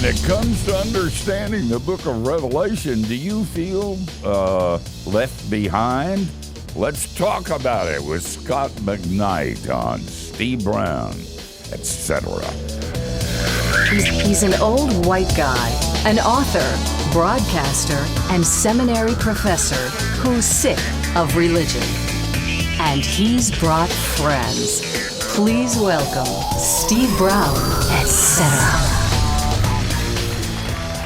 When it comes to understanding the book of Revelation, do you feel left behind? Let's talk about it with Scot McKnight on Steve Brown, etc. He's an old white guy, an author, broadcaster, and seminary professor who's sick of religion. And he's brought friends. Please welcome Steve Brown, etc.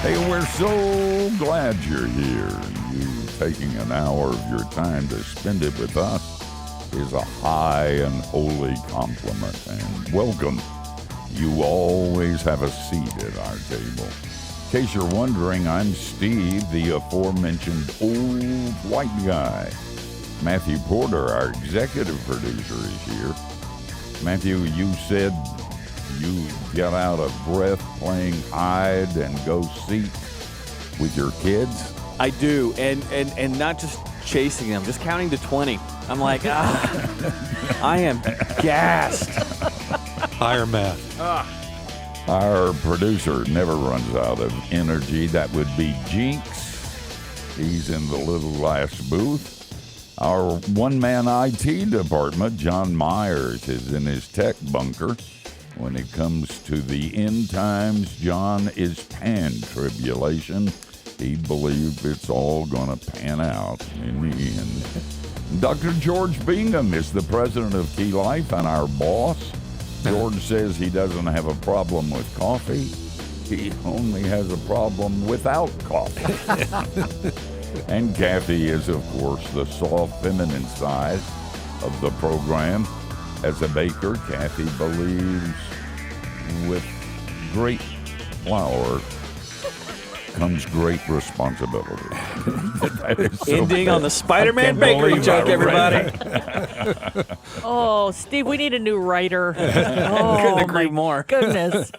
Hey, we're so glad you're here. You taking an hour of your time to spend it with us is a high and holy compliment. And welcome. You always have a seat at our table. In case you're wondering, I'm Steve, the aforementioned old white guy. Matthew Porter, our executive producer, is here. Matthew, you said you get out of breath playing hide and go seek with your kids? I do, and not just chasing them, just counting to 20. I'm like, I am gassed. Higher math. Our producer never runs out of energy. That would be Jinx. He's in the little last booth. Our one-man IT department, John Myers, is in his tech bunker. When it comes to the end times, John is pan-tribulation. He believes it's all going to pan out in the end. Dr. George Bingham is the president of Key Life and our boss. George says he doesn't have a problem with coffee. He only has a problem without coffee. And Kathy is, of course, the soft, feminine side of the program. As a baker, Kathy believes with great flour comes great responsibility. So Ending bad. on the Spider-Man bakery joke, everybody. Oh, Steve, we need a new writer. Couldn't agree more. Goodness.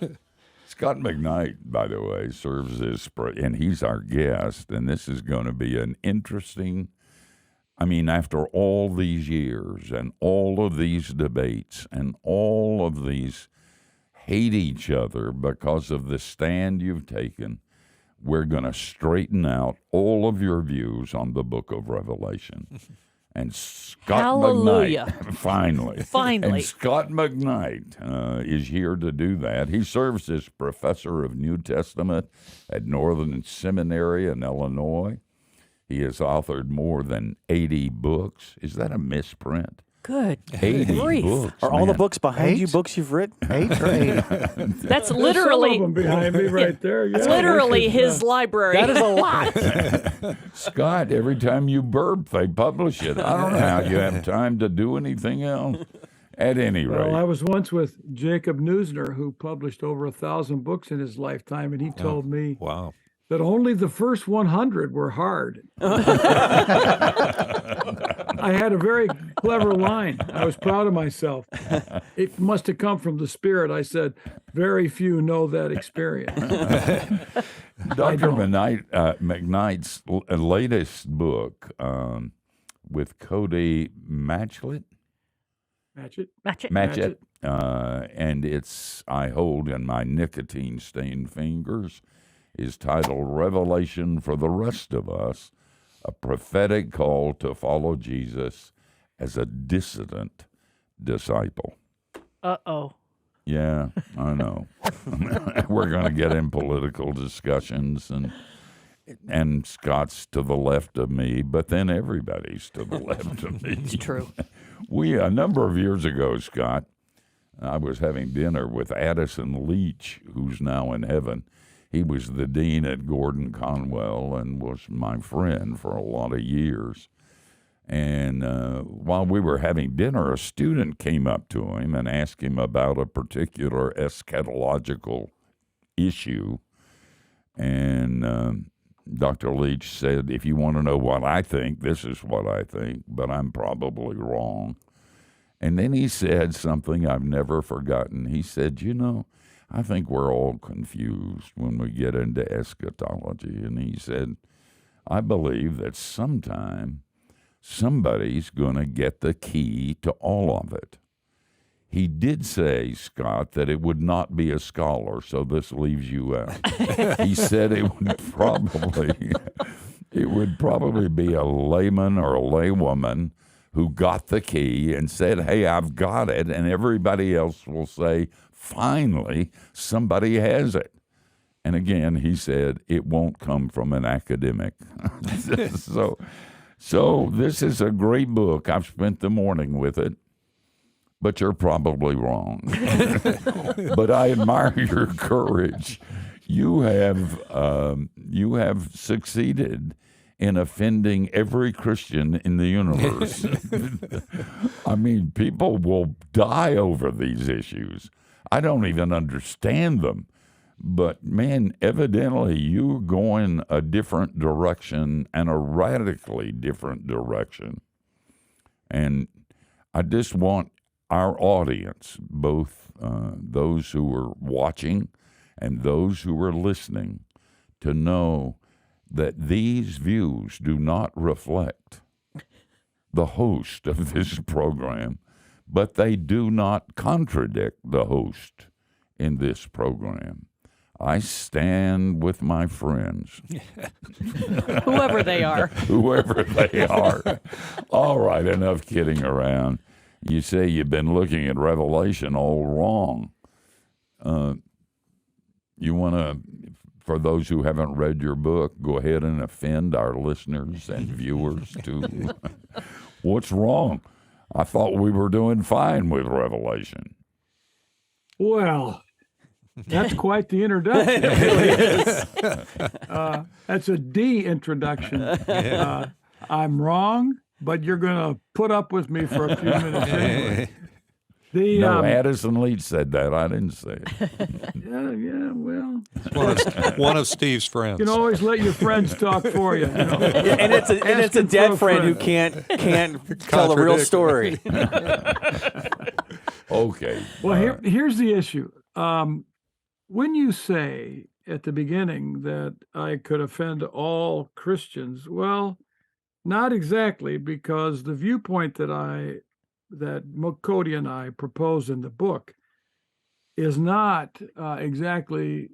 Scot McKnight, by the way, serves as, and he's our guest, and this is going to be an interesting, after all these years and all of these debates and all of these hate each other because of the stand you've taken, we're going to straighten out all of your views on the book of Revelation. And Scot Hallelujah. McKnight, finally. And Scot McKnight is here to do that. He serves as professor of New Testament at Northern Seminary in Illinois. He has authored more than 80 books. Is that a misprint? Good 80 grief. books. Are all the man. books behind you books you've written? 8 or 80? That's Some literally of them behind me right there. Yeah, that's literally his library. That is a lot. Scott, every time you burp, they publish it. I don't know how you have time to do anything else. At any rate. Well, I was once with Jacob Neusner, who published over 1,000 books in his lifetime, and he told me Wow. that only the first 100 were hard. I had a very clever line. I was proud of myself. It must have come from the Spirit. I said, very few know that experience. Dr. McKnight's latest book with Cody Matchett, and it's, I hold in my nicotine-stained fingers, is titled Revelation for the Rest of Us, a prophetic call to follow Jesus as a dissident disciple. Uh-oh. Yeah, I know. We're going to get in political discussions, and Scott's to the left of me, but then everybody's to the left of me. It's true. A number of years ago, Scott, I was having dinner with Addison Leach, who's now in heaven. He was the dean at Gordon Conwell and was my friend for a lot of years. And while we were having dinner, a student came up to him and asked him about a particular eschatological issue. And Dr. Leach said, if you want to know what I think, this is what I think, but I'm probably wrong. And then he said something I've never forgotten. He said, I think we're all confused when we get into eschatology. And he said, I believe that sometime somebody's going to get the key to all of it. He did say, Scott, that it would not be a scholar, so this leaves you out. He said it would probably be a layman or a laywoman who got the key and said, hey, I've got it, and everybody else will say, finally, somebody has it. And again, he said, it won't come from an academic. So this is a great book. I've spent the morning with it. But you're probably wrong. But I admire your courage. You have succeeded in offending every Christian in the universe. I mean, people will die over these issues. I don't even understand them. But man, evidently you're going a different direction, and a radically different direction. And I just want our audience, both those who are watching and those who are listening, to know that these views do not reflect the host of this program, but they do not contradict the host in this program. I stand with my friends. Whoever they are. Whoever they are. All right, enough kidding around. You say you've been looking at Revelation all wrong. You want to, for those who haven't read your book, go ahead and offend our listeners and viewers too. What's wrong? I thought we were doing fine with Revelation. Well, that's quite the introduction. It really is. That's a de-introduction. I'm wrong, but you're going to put up with me for a few minutes anyway. No, Addison Leach said that. I didn't say it. Yeah, well. One of Steve's friends. You can always let your friends talk for you. And it's a dead friend who can't tell the real story. Okay. Well, here's the issue. When you say at the beginning that I could offend all Christians, well, not exactly, because the viewpoint that Cody and I propose in the book is not exactly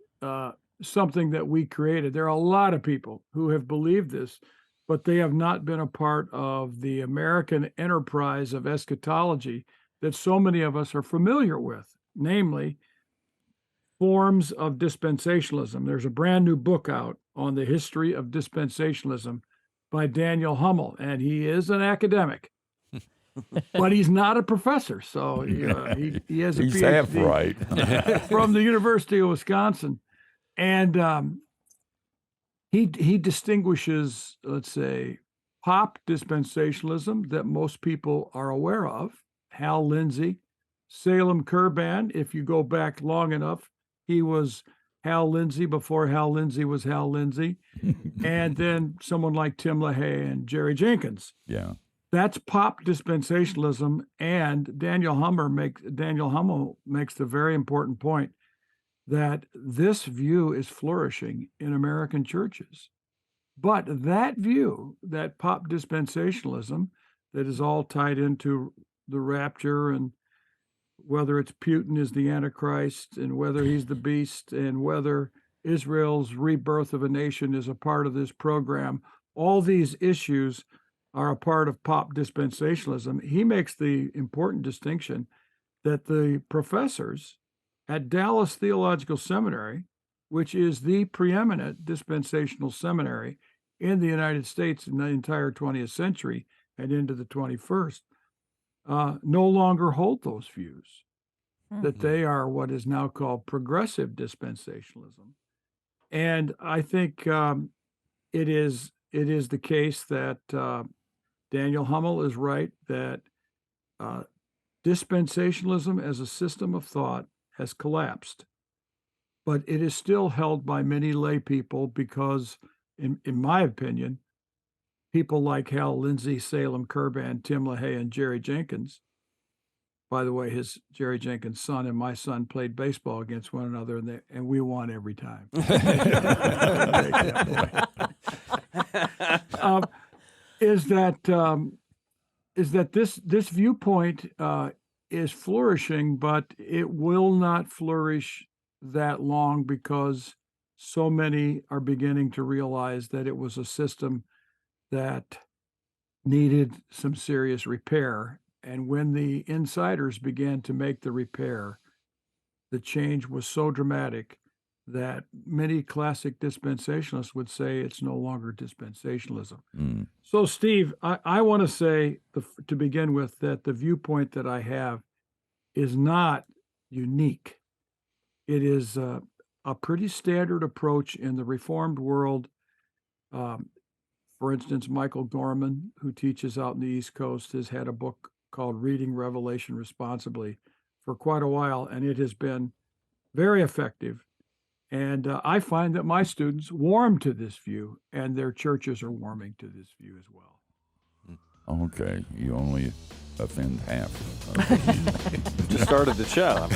something that we created. There are a lot of people who have believed this, but they have not been a part of the American enterprise of eschatology that so many of us are familiar with, namely forms of dispensationalism. There's a brand new book out on the history of dispensationalism by Daniel Hummel, and he is an academic. But he's not a professor, so he has a He's PhD half right. from the University of Wisconsin, and he distinguishes, let's say, pop dispensationalism that most people are aware of. Hal Lindsey, Salem Kurban. If you go back long enough, he was Hal Lindsey before Hal Lindsey was Hal Lindsey, and then someone like Tim LaHaye and Jerry Jenkins. Yeah. That's pop dispensationalism, and Daniel Hummel makes the very important point that this view is flourishing in American churches. But that view, that pop dispensationalism that is all tied into the rapture, and whether it's Putin is the Antichrist, and whether he's the beast, and whether Israel's rebirth of a nation is a part of this program, all these issues are a part of pop dispensationalism. He makes the important distinction that the professors at Dallas Theological Seminary, which is the preeminent dispensational seminary in the United States in the entire 20th century and into the 21st, no longer hold those views, that they are what is now called progressive dispensationalism. And I think it is the case that Daniel Hummel is right that dispensationalism as a system of thought has collapsed, but it is still held by many lay people because, in my opinion, people like Hal Lindsey, Salem Kurban, Tim LaHaye, and Jerry Jenkins. By the way, Jerry Jenkins' son and my son played baseball against one another, and we won every time. Is that this viewpoint is flourishing, but it will not flourish that long because so many are beginning to realize that it was a system that needed some serious repair. And when the insiders began to make the repair, the change was so dramatic that many classic dispensationalists would say it's no longer dispensationalism. Mm. So, Steve, I want to say to begin with that the viewpoint that I have is not unique. It is a pretty standard approach in the Reformed world. For instance, Michael Gorman, who teaches out in the East Coast, has had a book called Reading Revelation Responsibly for quite a while, and it has been very effective. And I find that my students warm to this view, and their churches are warming to this view as well. Okay, you only offend half. Just started the show.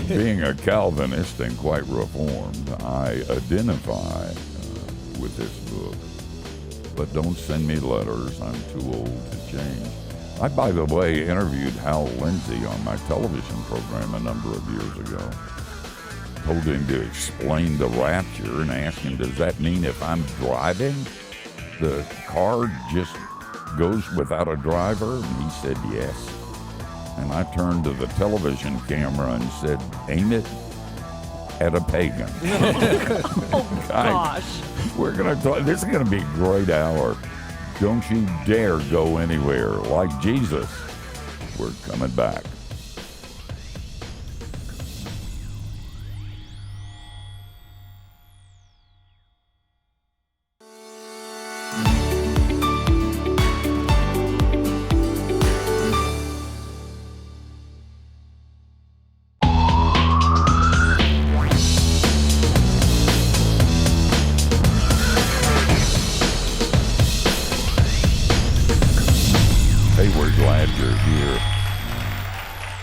Being a Calvinist and quite reformed, I identify with this book. But don't send me letters. I'm too old to change. I, by the way, interviewed Hal Lindsey on my television program a number of years ago. Told him to explain the rapture and asked him, does that mean if I'm driving, the car just goes without a driver? And he said, yes. And I turned to the television camera and said, aim it at a pagan. Oh, gosh. We're going to talk. This is going to be a great hour. Don't you dare go anywhere. Like Jesus, we're coming back.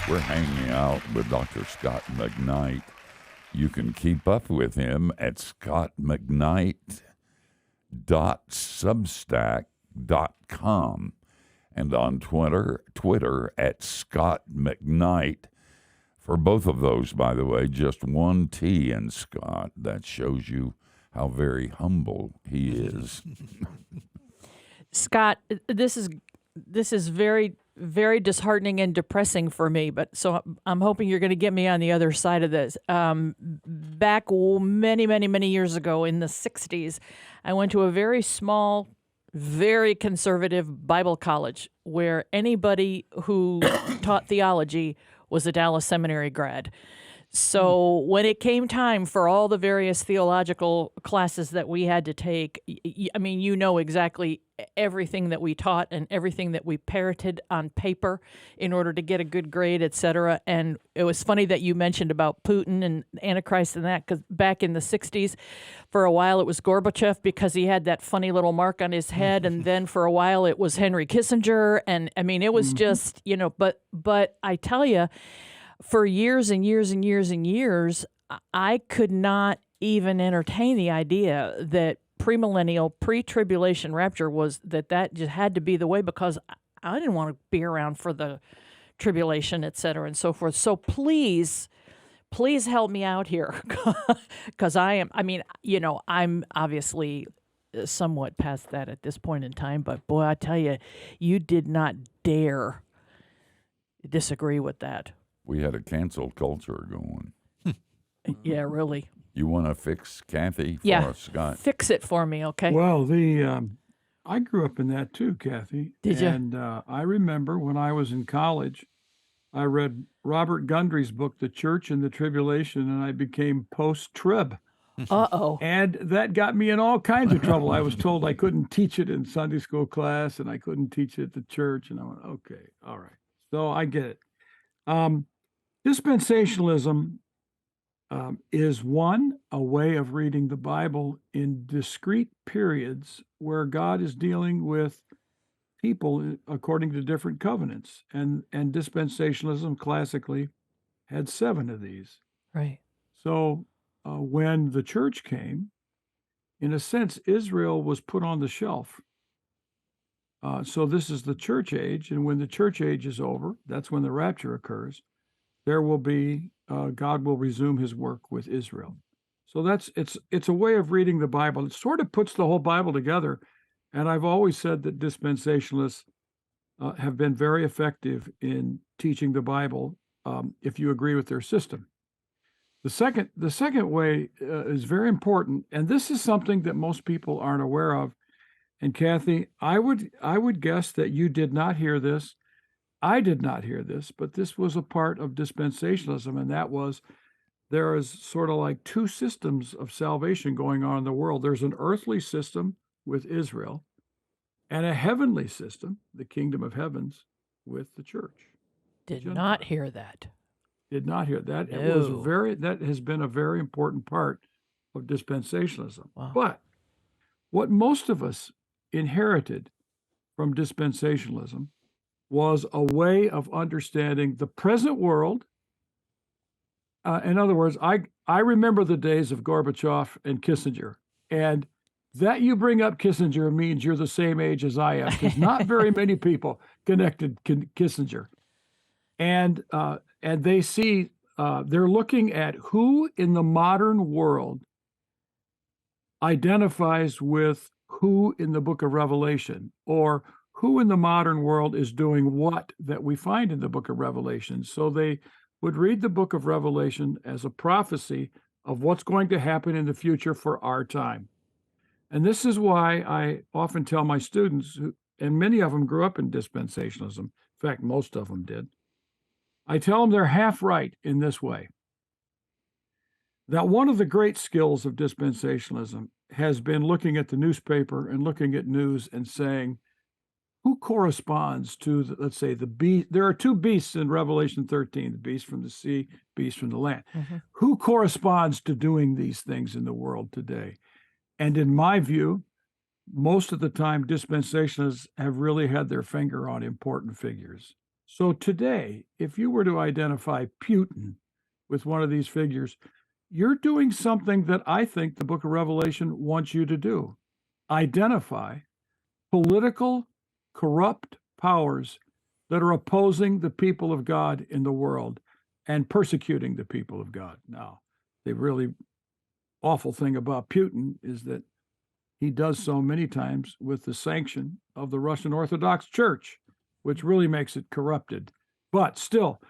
We're hanging out with Dr. Scot McKnight. You can keep up with him at scottmcknight.substack.com and on Twitter at Scot McKnight. For both of those, by the way, just one T in Scott. That shows you how very humble he is. Scott, this is very, very disheartening and depressing for me, but so I'm hoping you're going to get me on the other side of this. Back many, many, many years ago in the 60s, I went to a very small, very conservative Bible college where anybody who taught theology was a Dallas Seminary grad. So when it came time for all the various theological classes that we had to take, I mean, you know exactly everything that we taught and everything that we parroted on paper in order to get a good grade, et cetera. And it was funny that you mentioned about Putin and Antichrist and that, because back in the 60s, for a while it was Gorbachev because he had that funny little mark on his head. And then for a while it was Henry Kissinger. And I mean, it was just, you know, but I tell you, for years and years and years and years, I could not even entertain the idea that premillennial, pre-tribulation rapture was that just had to be the way, because I didn't want to be around for the tribulation, et cetera, and so forth. So please help me out here, because I'm obviously somewhat past that at this point in time, but boy, I tell you, you did not dare disagree with that. We had a cancel culture going. Yeah, really. You want to fix Kathy for us, Scott? Fix it for me, okay? Well, I grew up in that too, Kathy. Did you? And I remember when I was in college, I read Robert Gundry's book, The Church and the Tribulation, and I became post-trib. Uh-oh. And that got me in all kinds of trouble. I was told I couldn't teach it in Sunday school class, and I couldn't teach it at the church. And I went, okay, all right. So I get it. Dispensationalism is a way of reading the Bible in discrete periods where God is dealing with people according to different covenants. And dispensationalism classically had 7 of these. Right. So when the church came, in a sense, Israel was put on the shelf. So this is the church age. And when the church age is over, that's when the rapture occurs. there will be God will resume his work with Israel. So it's a way of reading the Bible. It sort of puts the whole Bible together. And I've always said that dispensationalists have been very effective in teaching the Bible if you agree with their system. The second way is very important, and this is something that most people aren't aware of. And Kathy, I would guess that you did not hear this. I did not hear this, but this was a part of dispensationalism, and that was there is sort of like two systems of salvation going on in the world. There's an earthly system with Israel, and a heavenly system, the kingdom of heavens, with the church. Did not hear that. Did not hear that. No. It was that has been a very important part of dispensationalism. Wow. But what most of us inherited from dispensationalism was a way of understanding the present world. In other words, I remember the days of Gorbachev and Kissinger, and that you bring up Kissinger means you're the same age as I am, because not very many people connected Kissinger. And they see, they're looking at who in the modern world identifies with who in the book of Revelation, or who in the modern world is doing what that we find in the book of Revelation. So they would read the book of Revelation as a prophecy of what's going to happen in the future for our time. And this is why I often tell my students, and many of them grew up in dispensationalism, in fact, most of them did, I tell them they're half right in this way. That one of the great skills of dispensationalism has been looking at the newspaper and looking at news and saying, who corresponds to, let's say, the beast? There are two beasts in Revelation 13, the beast from the sea, beast from the land. Mm-hmm. Who corresponds to doing these things in the world today? And in my view, most of the time, dispensationalists have really had their finger on important figures. So today, if you were to identify Putin with one of these figures, you're doing something that I think the book of Revelation wants you to do. Identify political, corrupt powers that are opposing the people of God in the world and persecuting the people of God. Now, the really awful thing about Putin is that he does so many times with the sanction of the Russian Orthodox Church, which really makes it corrupted. But still,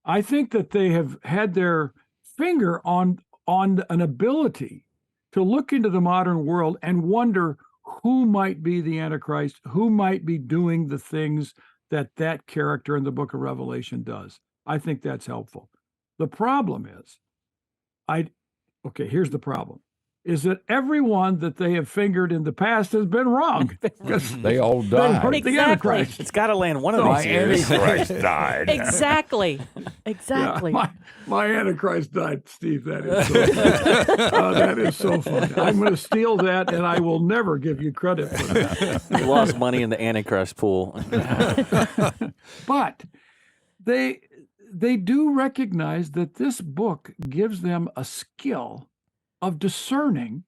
I think that they have had their finger on an ability to look into the modern world and wonder who might be the Antichrist, who might be doing the things that character in the book of Revelation does. I think that's helpful. The problem is, here's the problem, is that everyone that they have fingered in the past has been wrong. They all died. Exactly. It's got to land one of these years. Antichrist died. Exactly. Yeah, my Antichrist died, Steve. That is so funny. I'm going to steal that, and I will never give you credit for that. You lost money in the Antichrist pool. But they do recognize that this book gives them a skill of discerning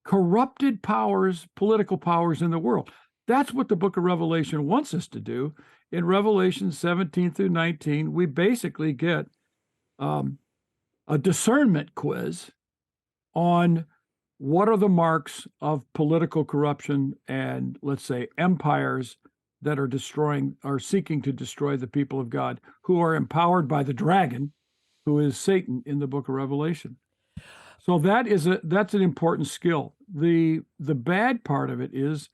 corrupted powers, political powers in the world. That's what the book of Revelation wants us to do. In Revelation 17 through 19, we basically get a discernment quiz on what are the marks of political corruption and, let's say, empires that are seeking to destroy the people of God, who are empowered by the dragon, who is Satan in the book of Revelation. So that's an important skill. The bad part of it is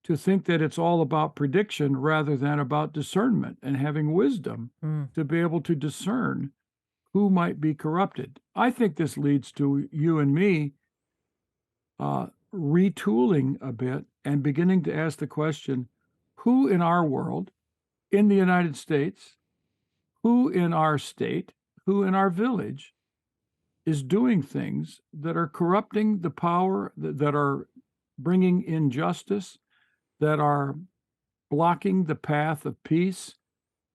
to think that it's all about prediction rather than about discernment and having wisdom to be able to discern who might be corrupted. I think this leads to you and me retooling a bit and beginning to ask the question, who in our world, in the United States, who in our state, who in our village is doing things that are corrupting the power, that are bringing injustice, that are blocking the path of peace,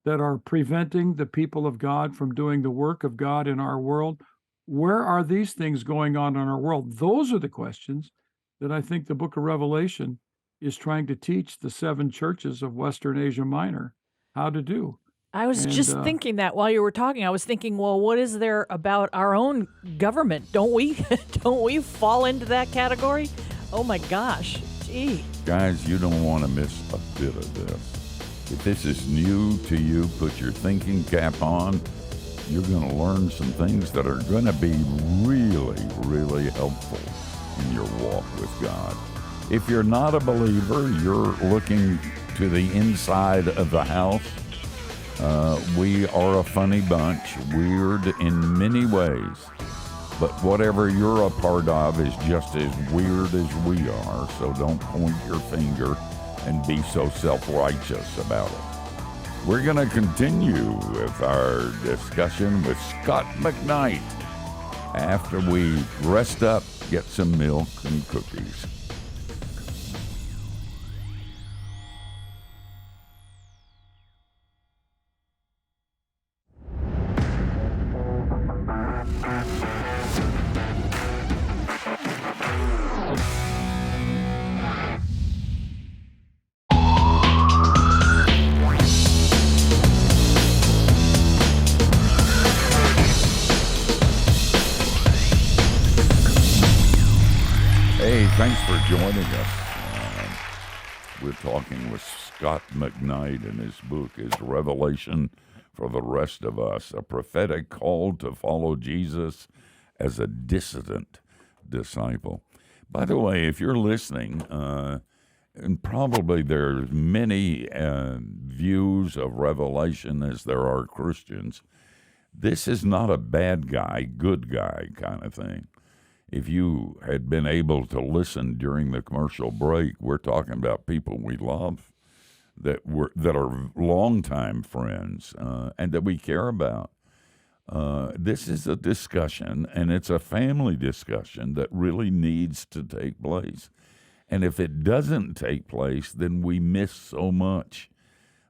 that are preventing the people of God from doing the work of God in our world? Where are these things going on in our world? Those are the questions that I think the book of Revelation is trying to teach the 7 churches of Western Asia Minor how to do. I was And, just thinking that while you were talking. I was thinking, well, what is there about our own government? Don't we don't we fall into that category? Oh my gosh. Gee. Guys, you don't want to miss a bit of this. If this is new to you, put your thinking cap on. You're going to learn some things that are going to be really, really helpful in your walk with God. If you're not a believer, you're looking to the inside of the house. We are a funny bunch, weird in many ways. But whatever you're a part of is just as weird as we are, so don't point your finger and be so self-righteous about it. We're going to continue with our discussion with Scot McKnight after we rest up, get some milk and cookies. Hey, thanks for joining us. We're talking with Scot McKnight, and his book is Revelation for the Rest of Us, a prophetic call to follow Jesus as a dissident disciple. By the way, if you're listening, and probably there's many views of Revelation as there are Christians, this is not a bad guy, good guy kind of thing. If you had been able to listen during the commercial break, we're talking about people we love, that are longtime friends, and that we care about. This is a discussion, and it's a family discussion that really needs to take place. And if it doesn't take place, then we miss so much.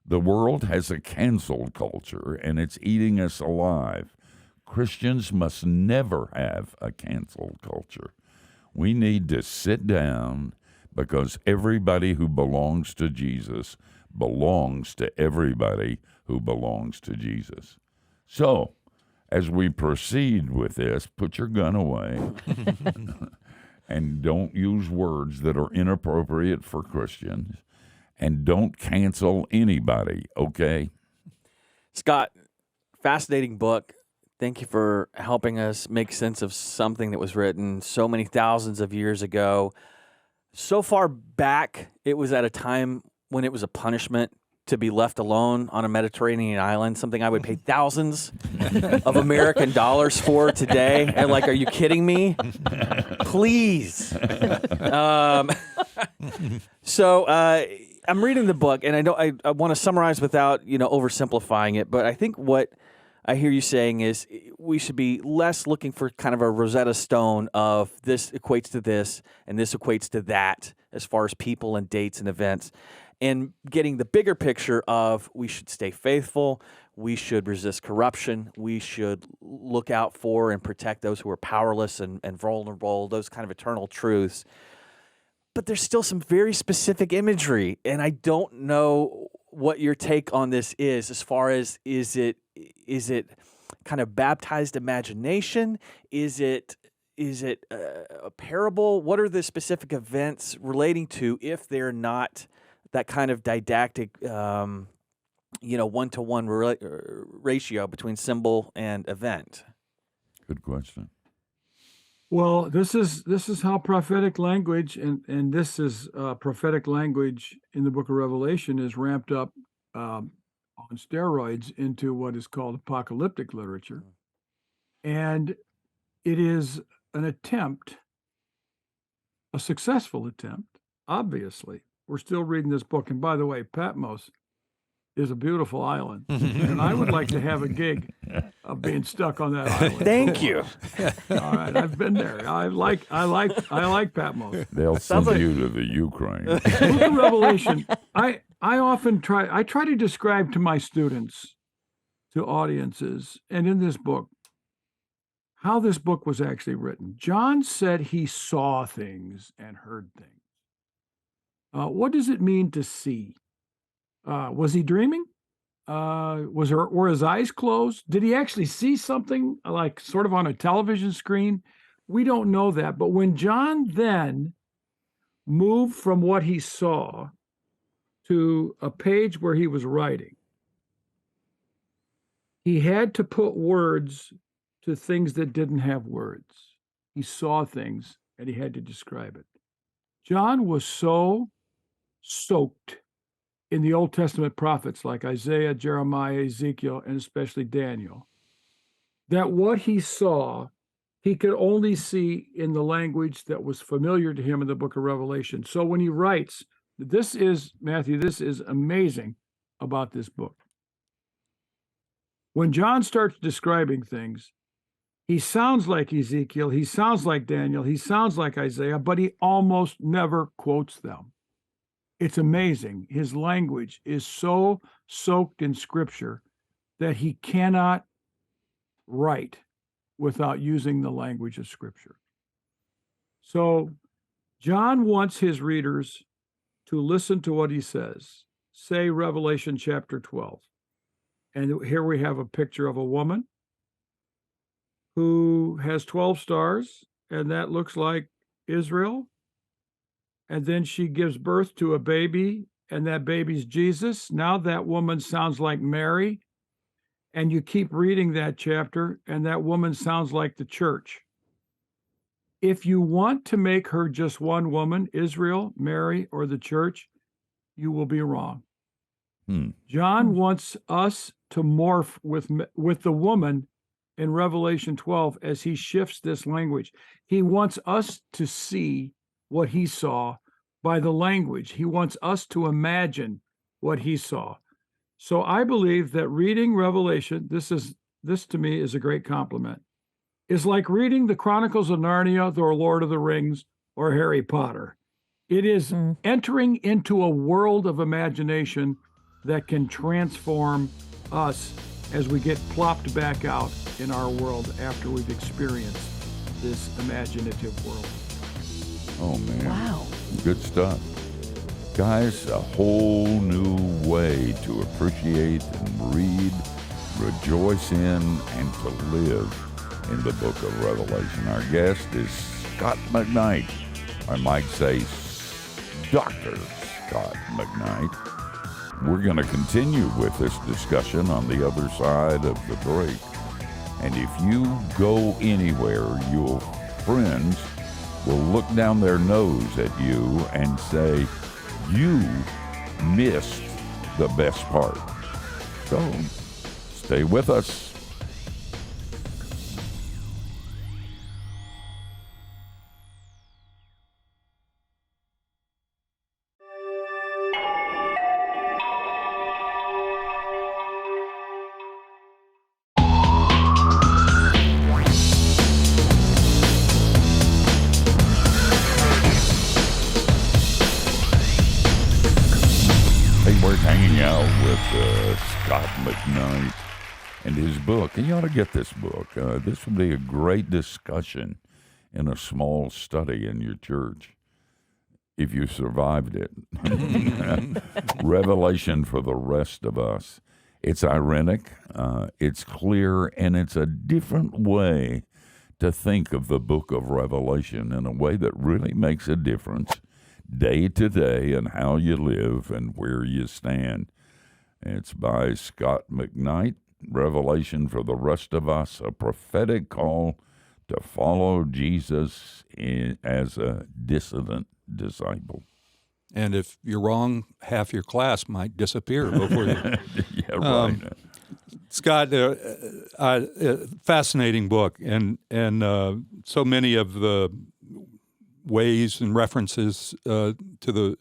The world has a cancel culture, and it's eating us alive. Christians must never have a cancel culture. We need to sit down, because everybody who belongs to Jesus belongs to everybody who belongs to Jesus. So, as we proceed with this, put your gun away and don't use words that are inappropriate for Christians, and don't cancel anybody, okay? Scott, fascinating book. Thank you for helping us make sense of something that was written so many thousands of years ago. So far back, it was at a time when it was a punishment to be left alone on a Mediterranean island, something I would pay thousands of American dollars for today. And are you kidding me? Please. So I'm reading the book, and I want to summarize without oversimplifying it, but I think what I hear you saying is we should be less looking for kind of a Rosetta Stone of this equates to this and this equates to that as far as people and dates and events, and getting the bigger picture of we should stay faithful, we should resist corruption, we should look out for and protect those who are powerless and vulnerable, those kind of eternal truths. But there's still some very specific imagery, and I don't know what your take on this is as far as is it kind of baptized imagination? Is it a parable? What are the specific events relating to if they're not that kind of didactic, one-to-one ratio between symbol and event? Good question. Well, this is how prophetic language, and this is prophetic language in the book of Revelation is ramped up on steroids into what is called apocalyptic literature. And it is an attempt, a successful attempt, obviously. We're still reading this book. And by the way, Patmos is a beautiful island. And I would like to have a gig of being stuck on that island. Thank you. All right, I've been there. I like Patmos. They'll send you to the Ukraine. Book of Revelation. I try to describe to my students, to audiences, and in this book, how this book was actually written. John said he saw things and heard things. What does it mean to see? Was he dreaming? were his eyes closed? Did he actually see something like sort of on a television screen? We don't know that. But when John then moved from what he saw to a page where he was writing, he had to put words to things that didn't have words. He saw things and he had to describe it. John was so soaked in the Old Testament prophets like Isaiah, Jeremiah, Ezekiel, and especially Daniel, that what he saw, he could only see in the language that was familiar to him in the book of Revelation. So when he writes, this is amazing about this book. When John starts describing things, he sounds like Ezekiel, he sounds like Daniel, he sounds like Isaiah, but he almost never quotes them. It's amazing. His language is so soaked in scripture that he cannot write without using the language of scripture. So John wants his readers to listen to what he says. Say Revelation chapter 12. And here we have a picture of a woman who has 12 stars, and that looks like Israel. And then she gives birth to a baby, and that baby's Jesus. Now that woman sounds like Mary. And you keep reading that chapter, and that woman sounds like the church. If you want to make her just one woman, Israel, Mary, or the church, you will be wrong. John wants us to morph with the woman in Revelation 12 as he shifts this language. He wants us to see what he saw by the language. He wants us to imagine what he saw. So I believe that reading Revelation, this to me is a great compliment, is like reading the Chronicles of Narnia, the Lord of the Rings, or Harry Potter. It is entering into a world of imagination that can transform us as we get plopped back out in our world after we've experienced this imaginative world. Oh, man. Wow. Good stuff. Guys, a whole new way to appreciate and read, rejoice in, and to live in the book of Revelation. Our guest is Scot McKnight. I might say Dr. Scot McKnight. We're going to continue with this discussion on the other side of the break. And if you go anywhere, your friends will look down their nose at you and say, you missed the best part. So stay with us. We're hanging out with Scot McKnight and his book. And you ought to get this book. This would be a great discussion in a small study in your church if you survived it. Revelation for the rest of us. It's ironic, it's clear, and it's a different way to think of the book of Revelation in a way that really makes a difference day to day and how you live and where you stand. It's by Scot McKnight, Revelation for the Rest of Us, a prophetic call to follow Jesus as a dissident disciple. And if you're wrong, half your class might disappear before you. Yeah, right. Scott, fascinating book, and so many of the ways and references to the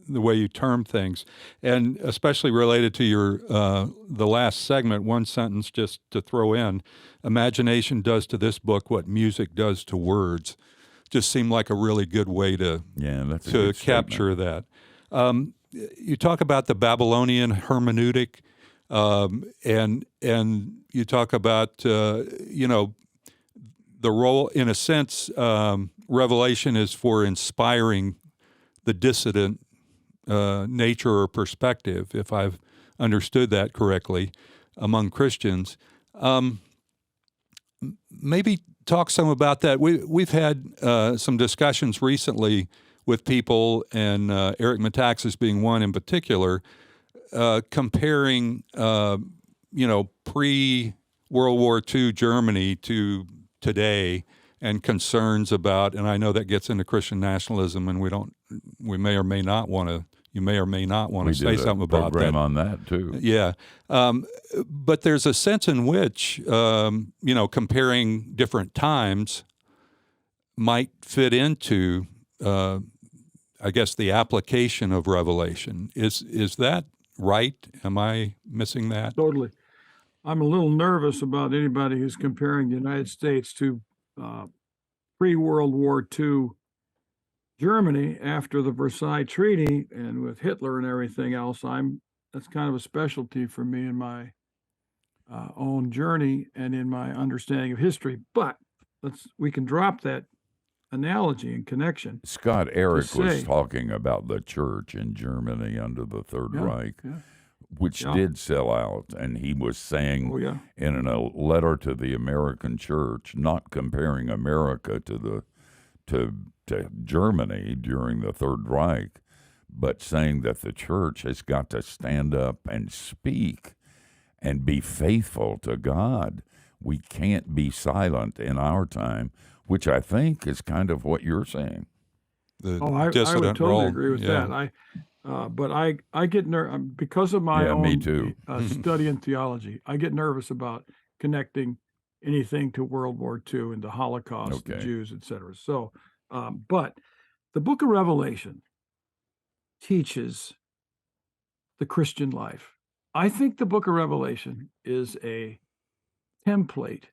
way you term things, and especially related to your the last segment. One sentence just to throw in: imagination does to this book what music does to words. Just seemed like a really good way to capture that. You talk about the Babylonian hermeneutic, and you talk about the role, in a sense. Revelation is for inspiring the dissident nature or perspective, if I've understood that correctly among Christians. Maybe talk some about that. We've had some discussions recently with people, and Eric Metaxas being one in particular, comparing, pre-World War II Germany to today, and concerns about, and I know that gets into Christian nationalism, and we may or may not want to. You may or may not want to say something about that. We did a program on that too. Yeah, but there's a sense in which comparing different times might fit into, I guess, the application of Revelation. Is that right? Am I missing that? Totally. I'm a little nervous about anybody who's comparing the United States to pre-World War II Germany after the Versailles Treaty and with Hitler and everything else. That's kind of a specialty for me in my own journey and in my understanding of history. But we can drop that analogy and connection. Scott, Eric was talking about the church in Germany under the Third Reich, which did sell out, and he was saying in a letter to the American church, not comparing America to Germany during the Third Reich, but saying that the church has got to stand up and speak and be faithful to God. We can't be silent in our time, which I think is kind of what you're saying. I would totally agree with that. But I get nervous because of my own me too. study in theology. I get nervous about connecting anything to World War II and the Holocaust, the Jews, etc. So, but the book of Revelation teaches the Christian life. I think the book of Revelation is a template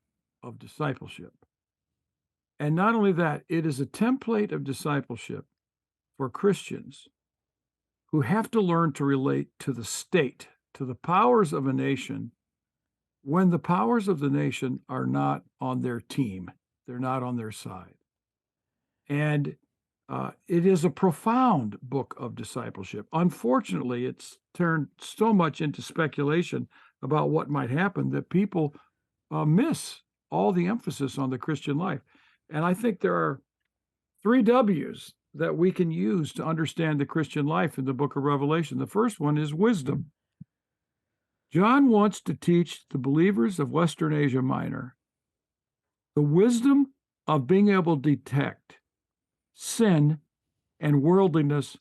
of discipleship. And not only that, it is a template of discipleship for Christians who have to learn to relate to the state, to the powers of a nation, when the powers of the nation are not on their team, they're not on their side. And it is a profound book of discipleship. Unfortunately, it's turned so much into speculation about what might happen that people miss all the emphasis on the Christian life. And I think there are 3 W's that we can use to understand the Christian life in the book of Revelation. The first one is wisdom. John wants to teach the believers of Western Asia Minor the wisdom of being able to detect sin and worldliness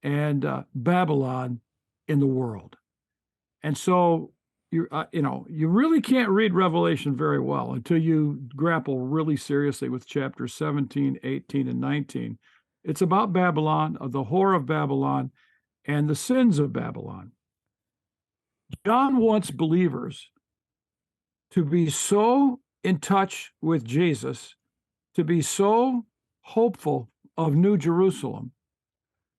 and Babylon in the world. And so you really can't read Revelation very well until you grapple really seriously with chapters 17, 18, and 19. It's about Babylon, the whore of Babylon, and the sins of Babylon. John wants believers to be so in touch with Jesus, to be so hopeful of New Jerusalem,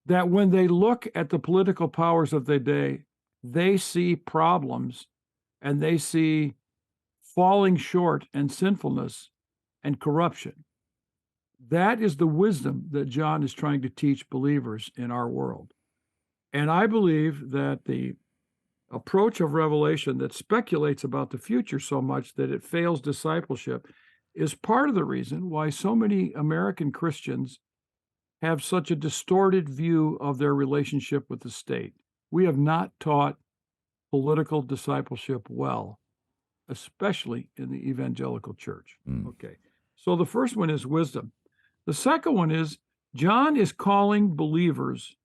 that when they look at the political powers of the day, they see problems and they see falling short and sinfulness and corruption. That is the wisdom that John is trying to teach believers in our world. And I believe that the approach of Revelation that speculates about the future so much that it fails discipleship is part of the reason why so many American Christians have such a distorted view of their relationship with the state. We have not taught political discipleship well, especially in the evangelical church. Okay, so the first one is wisdom. The second one is John is calling believers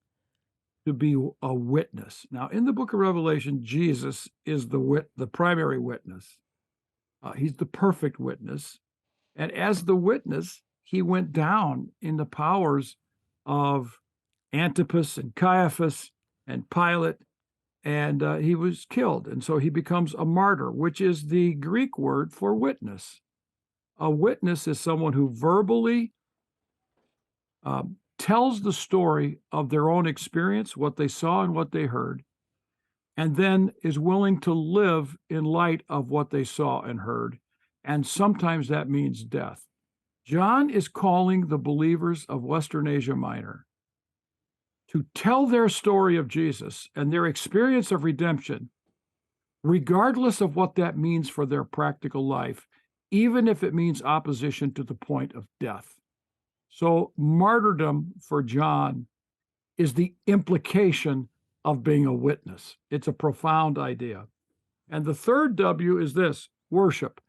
to be a witness. Now, in the book of Revelation, Jesus is the primary witness. He's the perfect witness. And as the witness, he went down in the powers of Antipas and Caiaphas and Pilate, and he was killed. And so he becomes a martyr, which is the Greek word for witness. A witness is someone who verbally tells the story of their own experience, what they saw and what they heard, and then is willing to live in light of what they saw and heard. And sometimes that means death. John is calling the believers of Western Asia Minor to tell their story of Jesus and their experience of redemption, regardless of what that means for their practical life, even if it means opposition to the point of death. So martyrdom for John is the implication of being a witness. It's a profound idea. And the third W is this: worship.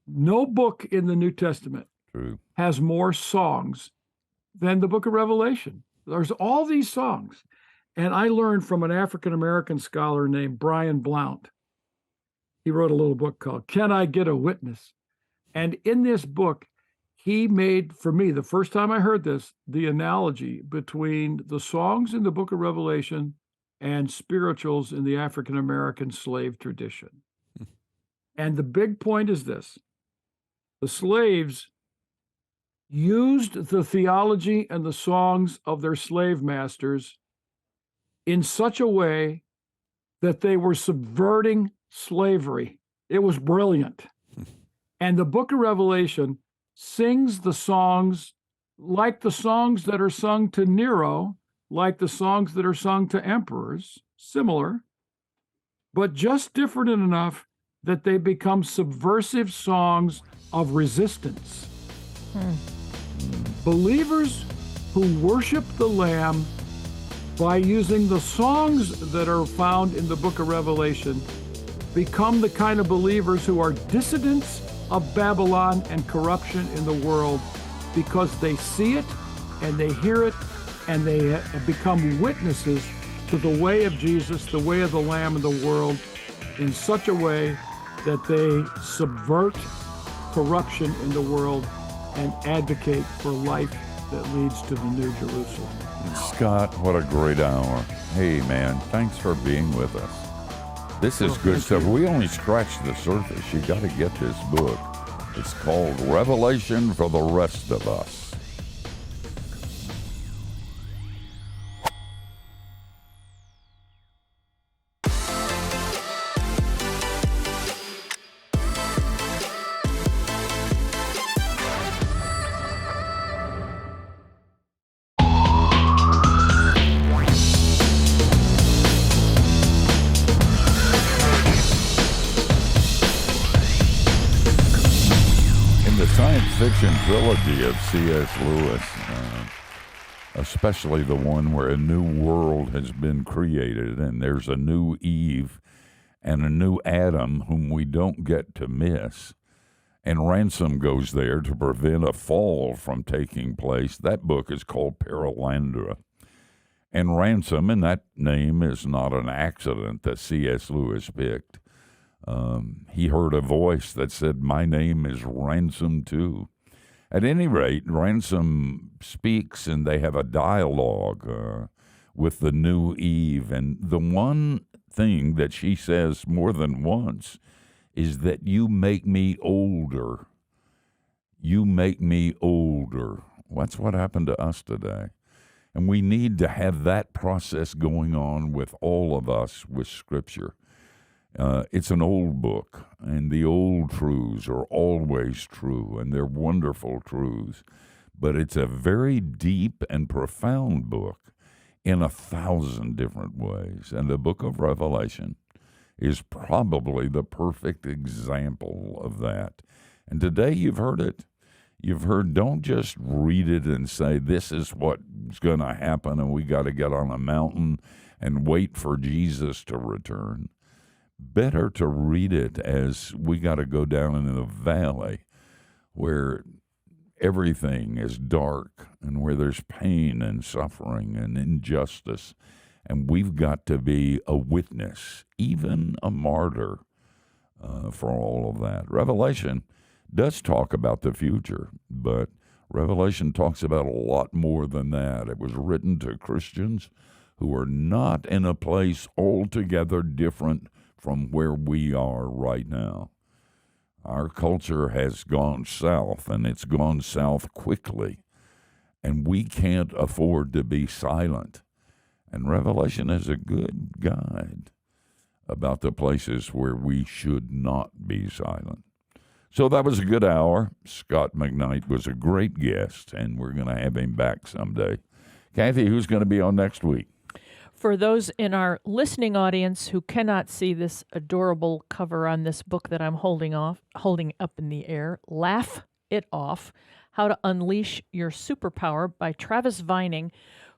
No book in the New Testament has more songs than the book of Revelation. There's all these songs. And I learned from an African-American scholar named Brian Blount. He wrote a little book called Can I Get a Witness? And in this book, he made, for me, the first time I heard this, the analogy between the songs in the book of Revelation and spirituals in the African-American slave tradition. And the big point is this: the slaves used the theology and the songs of their slave masters in such a way that they were subverting slavery. It was brilliant. And the book of Revelation sings the songs like the songs that are sung to Nero, like the songs that are sung to emperors, similar, but just different enough that they become subversive songs of resistance. Believers who worship the Lamb by using the songs that are found in the book of Revelation become the kind of believers who are dissidents of Babylon and corruption in the world, because they see it and they hear it and they become witnesses to the way of Jesus, the way of the Lamb in the world, in such a way that they subvert corruption in the world and advocate for life that leads to the New Jerusalem. Scott, what a great hour. Hey, man, thanks for being with us. This is good stuff. We only scratched the surface. You got to get this book. It's called Revelation for the Rest of Us. Fiction trilogy of C.S. Lewis, especially the one where a new world has been created and there's a new Eve and a new Adam whom we don't get to miss, and Ransom goes there to prevent a fall from taking place. That book is called Perelandra. And Ransom, and that name is not an accident that C.S. Lewis picked. He heard a voice that said, "My name is Ransom too." At any rate, Ransom speaks and they have a dialogue with the new Eve. And the one thing that she says more than once is that you make me older. You make me older. That's what happened to us today. And we need to have that process going on with all of us with Scripture. It's an old book, and the old truths are always true, and they're wonderful truths. But it's a very deep and profound book in 1,000 different ways. And the book of Revelation is probably the perfect example of that. And today you've heard it. You've heard, don't just read it and say, this is what's going to happen, and we got to get on a mountain and wait for Jesus to return. Better to read it as we got to go down into the valley where everything is dark and where there's pain and suffering and injustice. And we've got to be a witness, even a martyr for all of that. Revelation does talk about the future, but Revelation talks about a lot more than that. It was written to Christians who are not in a place altogether different from where we are right now. Our culture has gone south, and it's gone south quickly, and we can't afford to be silent. And Revelation is a good guide about the places where we should not be silent. So that was a good hour. Scot McKnight was a great guest, and we're going to have him back someday. Kathy, who's going to be on next week? For those in our listening audience who cannot see this adorable cover on this book that I'm holding up in the air, Laugh It Off, How to Unleash Your Superpower by Travis Vining,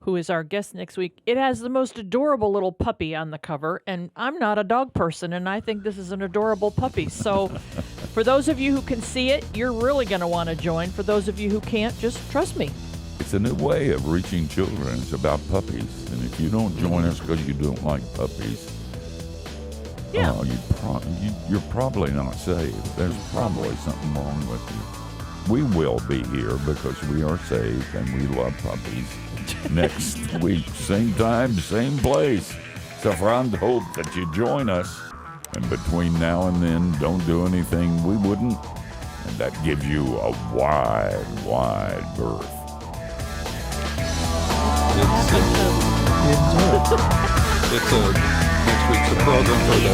who is our guest next week. It has the most adorable little puppy on the cover, and I'm not a dog person, and I think this is an adorable puppy. So for those of you who can see it, you're really going to want to join. For those of you who can't, just trust me. It's a new way of reaching children. It's about puppies. And if you don't join us because you don't like puppies, Yeah. You're probably not saved. There's probably something wrong with you. We will be here because we are saved and we love puppies. Next week, same time, same place. So I hope that you join us. And between now and then, don't do anything we wouldn't. And that gives you a wide, wide berth. It's next week's a program for the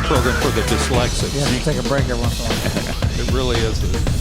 program for the dyslexics. Yeah, take a break every once in a while. It really is.